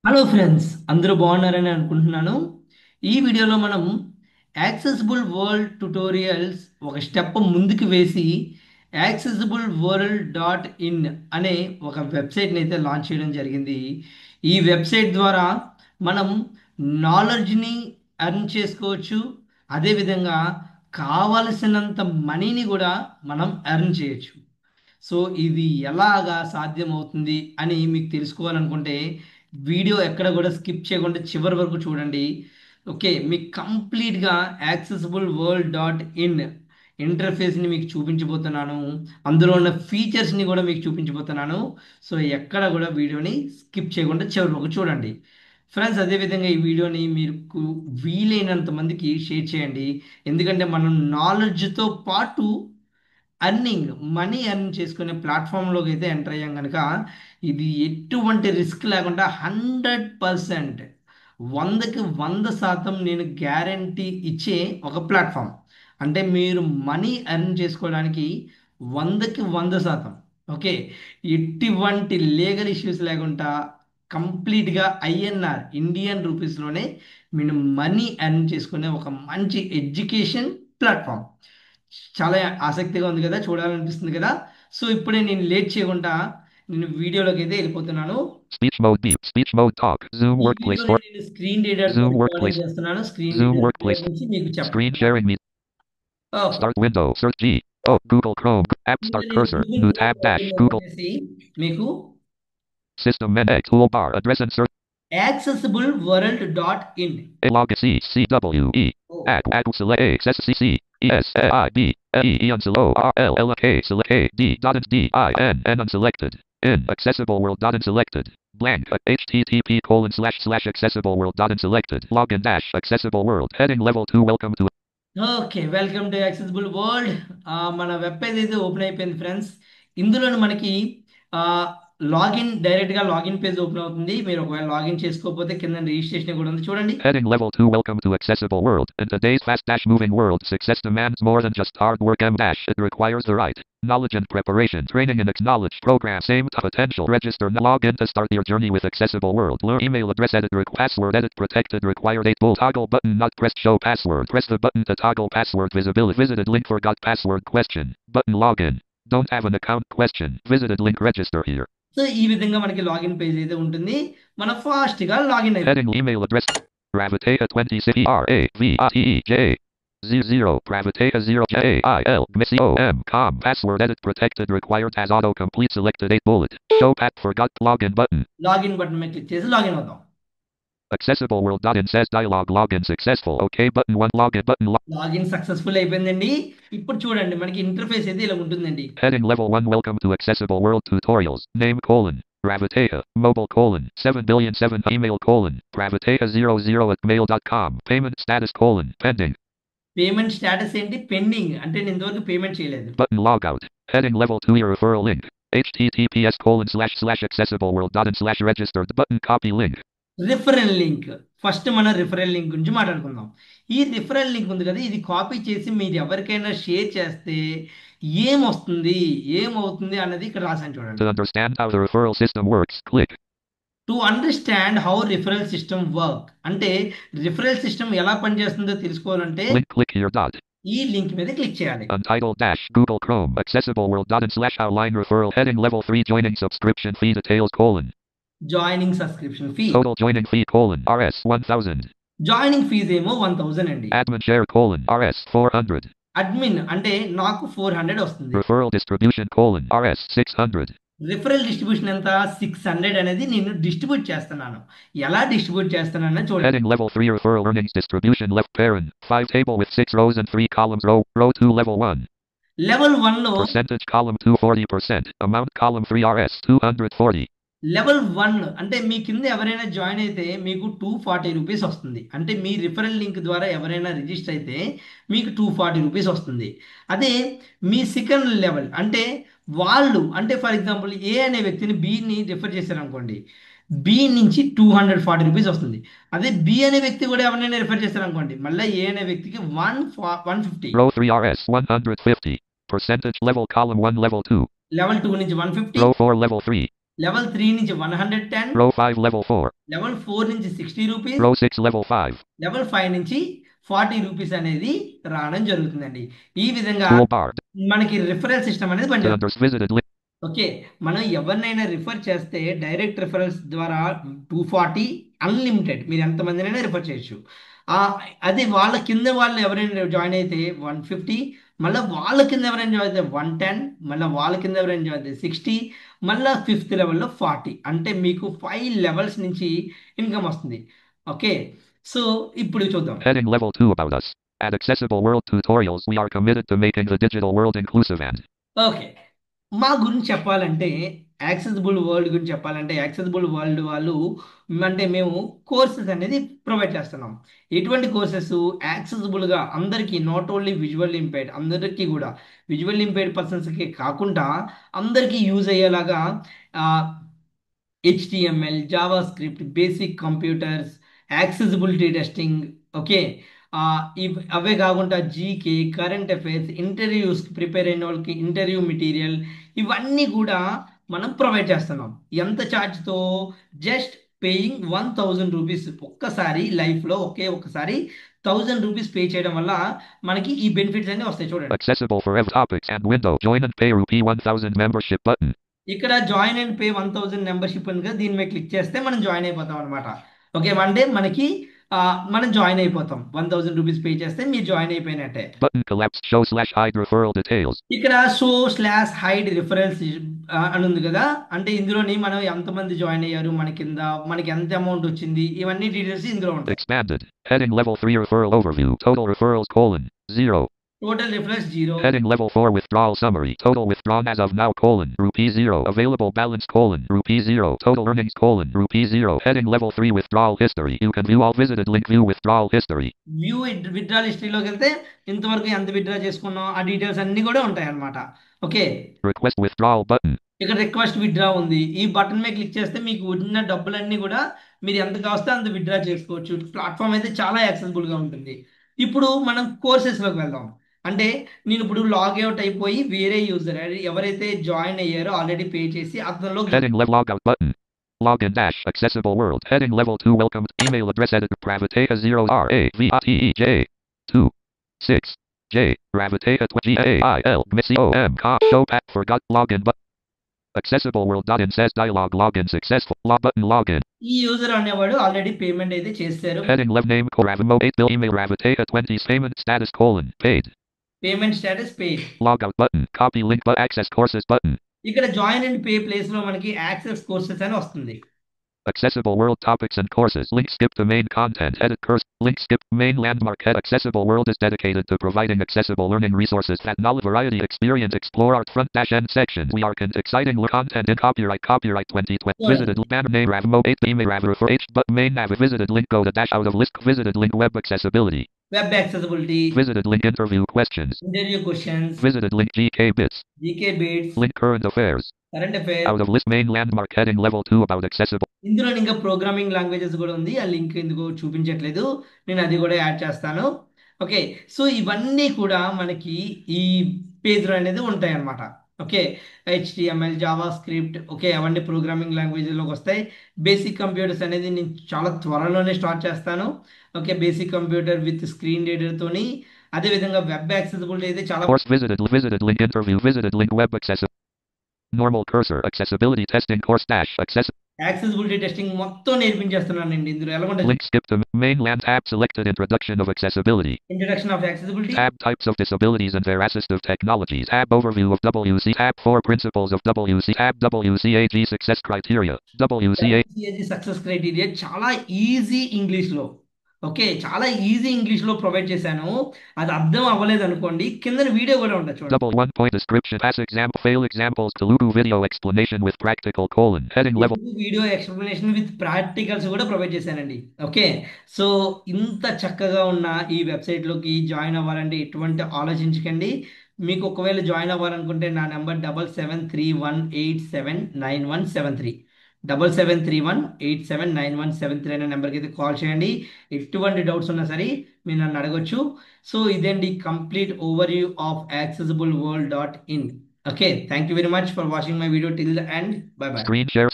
Hello friends, అందరూ బాగున్నారని అనుకుంటున్నాను. ఈ వీడియోలో మనం యాక్సెసిబుల్ వరల్డ్ ట్యుటోరియల్స్ ఒక స్టెప్ ముందుకు వేసి యాక్సెసిబుల్ వరల్డ్ డాట్ ఇన్ అనే ఒక వెబ్సైట్ని అయితే లాంచ్ చేయడం జరిగింది. ఈ వెబ్సైట్ ద్వారా మనం నాలెడ్జ్ని ఎర్న్ చేసుకోవచ్చు. అదేవిధంగా కావలసినంత మనీని కూడా మనం ఎర్న్ చేయొచ్చు. సో ఇది ఎలాగా సాధ్యమవుతుంది అని మీకు తెలుసుకోవాలనుకుంటే వీడియో ఎక్కడ కూడా స్కిప్ చేయకుండా చివరి వరకు చూడండి. ఓకే, మీకు కంప్లీట్గా యాక్సెసిబుల్ వరల్డ్ డాట్ ఇన్ ఇంటర్ఫేస్ని మీకు చూపించబోతున్నాను. అందులో ఉన్న ఫీచర్స్ని కూడా మీకు చూపించబోతున్నాను. సో ఎక్కడ కూడా వీడియోని స్కిప్ చేయకుండా చివరి వరకు చూడండి. ఫ్రెండ్స్, అదేవిధంగా ఈ వీడియోని మీకు వీలైనంత మందికి షేర్ చేయండి. ఎందుకంటే మనం నాలెడ్జ్తో పాటు అర్నింగ్ మనీ ఎర్న్ చేసుకునే ప్లాట్ఫామ్లోకి అయితే ఎంటర్ అయ్యాం కనుక ఇది ఎటువంటి రిస్క్ లేకుండా 100%, 100% నేను గ్యారంటీ ఇచ్చే ఒక ప్లాట్ఫామ్. అంటే మీరు మనీ ఎర్న్ చేసుకోవడానికి 100% ఓకే, ఎటువంటి లీగల్ ఇష్యూస్ లేకుండా కంప్లీట్గా ఐఎన్ఆర్ ఇండియన్ రూపీస్లోనే మీరు మనీ ఎర్న్ చేసుకునే ఒక మంచి ఎడ్యుకేషన్ ప్లాట్ఫామ్. చాలా ఆసక్తిగా ఉంది కదా, చూడాలనిపిస్తుంది కదా. సో ఇప్పుడే నేను లేట్ చేయకుండా నేను వీడియోలోకి అయితే వెళ్ళిపోతున్నాను. Speech mode B. Speech mode talk. Zoom ఈ workplace వీడియోని for నేను స్క్రీన్ రీడర్ Zoom తోటి రికార్డింగ్ workplace. చేస్తున్నాను. Screen Zoom reader workplace. ఉపయోగించి మీకు Screen చెప్పబోతున్నాను. sharing me. Okay, Start window. Search G. Oh, Google Chrome. App ముందుగా start నేను cursor. Google New chrome tab dash. Open Google. చేసేసి మీకు System menu. Toolbar. Address and search. Accessible world dot in. A log C. C W E. Add. Add. Select A. Access C C. E S I B. E E unselo R L L K. Select A. D. Dot and D I N N unselected. In. Accessible world. Dot unselected. Blank. HTTP colon slash slash accessible world. Dot unselected. Login dash. Accessible world. Heading level 2. Welcome to. Okay, welcome to accessible world. మన web page అయితే open అయిపోయింది friends. ఇందులో మనకి డైరెక్ట్గా login page open అవుతుంది. మీరు ఒకవేళ login చేసుకోకపోతే కింద రిజిస్ట్రేషన్ కూడా ఉంది, చూడండి. Heading level 2. Welcome to accessible world. In today's fast dash moving world, success demands more than just hard work and dash. It requires the right knowledge and preparation, training and acknowledge programs aimed to potential. Register now. Log in to start your journey with accessible world. Learn email address edit. Password edit protected. Required 8 bolt toggle button not pressed. Show password. Press the button to toggle password visibility. Visited link forgot password question. Button login. Don't have an account question. Visited link register here. So ఈ విధంగా మనకి login page అయితే ఉంటుంది. మనం ఫాస్ట్గా login అయిపోయింది. Heading email address. Praviteja 20 city RAVITEJ 00 Praviteja 0 JAIL GMISIOM com. Password edit protected. Required as auto complete. Selected 8 bullet. Show pat forgot login button. Login button మీద click చేసి లాగిన్ అవుతాం. Accessible world. In says dialog login successful. OK button 1 login button. Login successful అయిపోయిందండి. ఇప్పుడు చూడండి మనకి interface అయితే ఇలా ఉంటుందండి. Heading level 1. Welcome to accessible world tutorials. Name colon. Praviteja. Mobile colon. 7,000,007. Email colon. Praviteja00@mail.com. Payment status colon. Pending. Payment status ఏంటి? Pending, అంటే నేను ఇంతవరకు పేమెంట్ చేయలేదు. Button logout. Heading level 2. Your referral link. https colon slash slash accessible world dot in slash registered. Button copy link. Referral link. First మనం referral link గురించి మాట్లాడుకుందాం. ఈ referral link ఉంది కదా, ఇది కాపీ చేసి మీరు ఎవరికైనా షేర్ చేస్తే ఏమొస్తుంది ఏమవుతుంది అన్నది ఇక్కడ రాసాను చూడండి. To understand how the referral system works, click. To understand how referral system work, అంటే రిఫరల్ సిస్టమ్ ఎలా పనిచేస్తుందో తెలుసుకోవాలంటే Link click here dot. ఈ లింక్ మీద క్లిక్ చేయాలి. Untitled dash Google Chrome accessible world dot in slash outline referral heading level 3 joining subscription fee details colon. Joining subscription fee. Total joining fee colon RS 1000. Joining fees ఏమో 1000 అండి. Admin share colon RS 400. Admin అంటే నాకు 400 వస్తుంది. Referral distribution colon RS 600. Referral distribution ఎంత? 600 అనేది నేను distribute చేస్తున్నాను. ఎలా డిస్ట్రిబ్యూట్ చేస్తున్నానో చూడండి. Heading level 3 referral earnings distribution left parent 5 table with 6 rows and 3 columns row 2 level 1. Level 1 లో Percentage column 2 40%. Amount column 3 RS 240. Level 1 అంటే మీ కింద ఎవరైనా జాయిన్ అయితే మీకు 240 రూపీస్ వస్తుంది. అంటే మీ రిఫరల్ లింక్ ద్వారా ఎవరైనా రిజిస్టర్ అయితే మీకు 240 రూపీస్ వస్తుంది. అదే మీ సెకండ్ లెవెల్ అంటే వాళ్ళు, అంటే ఫర్ ఎగ్జాంపుల్ ఏ అనే వ్యక్తిని బిని రిఫర్ చేశారనుకోండి, బి నుంచి 240 రూపీస్ వస్తుంది. అదే బి అనే వ్యక్తి కూడా ఎవరైనా రిఫర్ చేశారనుకోండి, మళ్ళీ ఏ అనే వ్యక్తికి 150. Row 3 RS 150. Percentage level column 1 level 2. Level 2 నుంచి 150. Row 4 level 3. లెవెల్ 3 నుంచి 110, Row 5 level 4. లెవెల్ 4 నుంచి 60 రూపీస్, Row 6 level 5. లెవెల్ 5 నుంచి 40 రూపీస్ అనేది రావడం జరుగుతుందండి. ఈ విధంగా Toolbar. మనకి రిఫరల్ సిస్టమ్ అనేది To పనిచేస్తుంది. under visited link. ఓకే, మనం ఎవరినైనా రిఫర్ చేస్తే డైరెక్ట్ రిఫరల్స్ ద్వారా 240 అన్లిమిటెడ్, మీరు ఎంతమందినైనా రిఫర్ చేయొచ్చు. ఆ, అది వాళ్ళ కింద వాళ్ళు ఎవరైనా జాయిన్ అయితే 150, మళ్ళీ వాళ్ళ కింద ఎవరైనా జాయిన్ అయితే 110, మళ్ళీ వాళ్ళ కింద ఎవరైనా జాయిన్ అయితే 60, మళ్ళీ ఫిఫ్త్ లెవెల్లో 40. అంటే మీకు 5 లెవెల్స్ నుంచి ఇన్కమ్ వస్తుంది. ఓకే, సో ఇప్పుడు చూద్దాం. Heading level 2 about us. At Accessible World Tutorials, we are committed to making the digital world inclusive and okay, మా గురించి చెప్పాలంటే, యాక్సెసిబుల్ వరల్డ్ గురించి చెప్పాలంటే, యాక్సెసిబుల్ వరల్డ్ వాళ్ళు అంటే మేము కోర్సెస్ అనేది ప్రొవైడ్ చేస్తున్నాం. ఎటువంటి కోర్సెస్? యాక్సెసిబుల్గా అందరికీ, నాట్ ఓన్లీ విజువల్ ఇంపైర్డ్, అందరికీ కూడా, విజువల్ ఇంపైర్డ్ పర్సన్స్కి కాకుండా అందరికీ యూజ్ అయ్యేలాగా HTML, JavaScript, basic computers, accessibility testing. Okay, అవే కాకుండా జీకే, కరెంట్ అఫైర్స్, ఇంటర్వ్యూస్కి ప్రిపేర్ అయిన వాళ్ళకి ఇంటర్వ్యూ మెటీరియల్, ఇవన్నీ కూడా మనం ప్రొవైడ్ చేస్తున్నాం. ఎంత ఛార్జ్తో? Just paying 1000 rupees. ఒక్కసారి లైఫ్లో ఒక్కసారి 1000 రూపీస్ పే చేయడం వల్ల మనకి ఈ బెనిఫిట్స్ అన్ని వస్తాయి. చూడండి, accessible for every topics and window. Join and pay rupee 1000 membership button. ఇక్కడ జాయిన్ అండ్ పే 1000 మెంబర్షిప్ ఉంది కదా, దీని మీద క్లిక్ చేస్తే మనం జాయిన్ అయిపోతాం అనమాట. ఓకే, వన్ డే మనకి మనం జాయిన్ అయిపోతాం. 1000 రూపీస్ పే చేస్తే మీరు జాయిన్ అయిపోయినట్టే. Button collapsed. Show slash hide referral details. ఇక్కడ షో స్లాష్ హైడ్ రిఫరెన్స్ అని ఉంది కదా, అంటే ఇందులోని మనం ఎంతమంది జాయిన్ అయ్యారు, మన కింద మనకి ఎంత అమౌంట్ వచ్చింది, ఇవన్నీ డీటెయిల్స్ ఇందులో ఉంటాయి. Expanded. Heading level 3 referral overview. Total referrals : 0. Total reference 0. Heading level 4 withdrawal summary. Total withdrawn as of now : rupee 0. Available balance : rupee 0. Total earnings : rupee 0. Heading level 3 withdrawal history. You can view all visited link. View withdrawal history. View withdrawal హిస్టరీలోకి వెళ్తే ఇంతవరకు ఎంత withdraw చేసుకున్నాం ఆ details అన్ని కూడా ఉంటాయి అన్నమాట. Okay, Request withdrawal button. ఇక్కడ రిక్వెస్ట్ విత్డ్రా ఉంది. ఈ బటన్ మీద క్లిక్ చేస్తే మీకు ఉన్న డబ్బులన్నీ కూడా మీరు ఎంత కావస్తే అంత విత్డ్రా చేసుకోవచ్చు. ప్లాట్ఫామ్ అయితే చాలా యాక్సెసిబుల్గా ఉంటుంది. ఇప్పుడు మనం కోర్సెస్లోకి వెళ్దాం. అంటే నేను ఇప్పుడు లాగ్ అవుట్ అయిపోయి వేరే యూజర్ ఎవరైతే జాయిన్ అయ్యారో ఆల్రెడీ పే చేసి అతనిలో Heading level logout button. Login dash accessible world. Heading level 2 welcome. Email address editor Pravateja 0 RAVATEJ 2 6 J Pravateja GAIL MISCOM show pat forgot login button. Accessible world.in says dialog login successful. Button login. ఈ user అనేవాడు already payment అయితే చేశారు. Heading level name Ravimo 8 bill email Ravateja 20 payment status : paid. Payment status paid. Logout button. Copy link but access courses button. ఇక్కడ join and pay place లో మనకి access courses అని వస్తుంది. Accessible world topics and courses. Link skip to main content. Edit cursor. Link skip main landmark. Head. Accessible world is dedicated to providing accessible learning resources that knowledge variety experience explore art front dash end section. We are exciting content in copyright 2020. Yeah. Visited banner name Ravmo 8 email Rav for H but main nav visited link go to dash out of list visited link web accessibility. Web accessibility, Visited link interview questions. Interview questions, Visited link GK bits. GK bits, Link current affairs. Current affairs. Out of list main landmark heading level 2 about accessible. ఇందులో ఇంకా programming languages కూడా ఉంది. ఆ link ఎందుకు చూపించట్లేదు, నేను అది కూడా యాడ్ చేస్తాను. ఓకే, సో ఇవన్నీ కూడా మనకి ఈ పేజ్లో అనేది ఉంటాయి అన్నమాట. Okay, HTML, JavaScript, okay, అవన్నీ ప్రోగ్రామింగ్ లాంగ్వేజ్లోకి వస్తాయి. బేసిక్ కంప్యూటర్స్ అనేది నేను చాలా త్వరలోనే స్టార్ట్ చేస్తాను. Okay, basic computer with screen రీడర్తోని, అదేవిధంగా వెబ్ యాక్సెసిబిలిటీ అయితే చాలా. Course visited link interview visited link web accessibility. Normal cursor accessibility testing course dash access. Accessibility testing మొత్తం నేర్పించేస్తున్నానండి. ఇందులో ఎలా ఉంటుంది? Link skip to mainland tab selected introduction of accessibility. Introduction of accessibility. Tab types of disabilities and their assistive technologies. Tab overview of WC. Tab 4 principles of WC. Tab WCAG success criteria. WCAG success criteria చాలా easy ఇంగ్లీష్లో. Okay, చాలా easy ఇంగ్లీష్లో provide చేశాను. అది అర్థం అవ్వలేదు అనుకోండి, కింద వీడియో కూడా ఉంటుంది చూడండి. double 1 point description pass example fail examples Telugu video explanation with practical : heading level video explanation with practicals కూడా ప్రొవైడ్ చేశానండి. ఓకే, సో ఇంత చక్కగా ఉన్న ఈ వెబ్సైట్లోకి జాయిన్ అవ్వాలంటే ఎటువంటి ఆలోచించకండి. మీకు ఒకవేళ జాయిన్ అవ్వాలనుకుంటే నా నెంబర్ 7731879173 7731879173 అనే నెంబర్కి అయితే కాల్ చేయండి. ఎటువంటి డౌట్స్ ఉన్నా సరే మీరు నన్ను అడగొచ్చు. సో ఇదండి complete overview of accessibleworld.in. Okay, thank you very much for watching my video till the end. Bye bye. Screen share.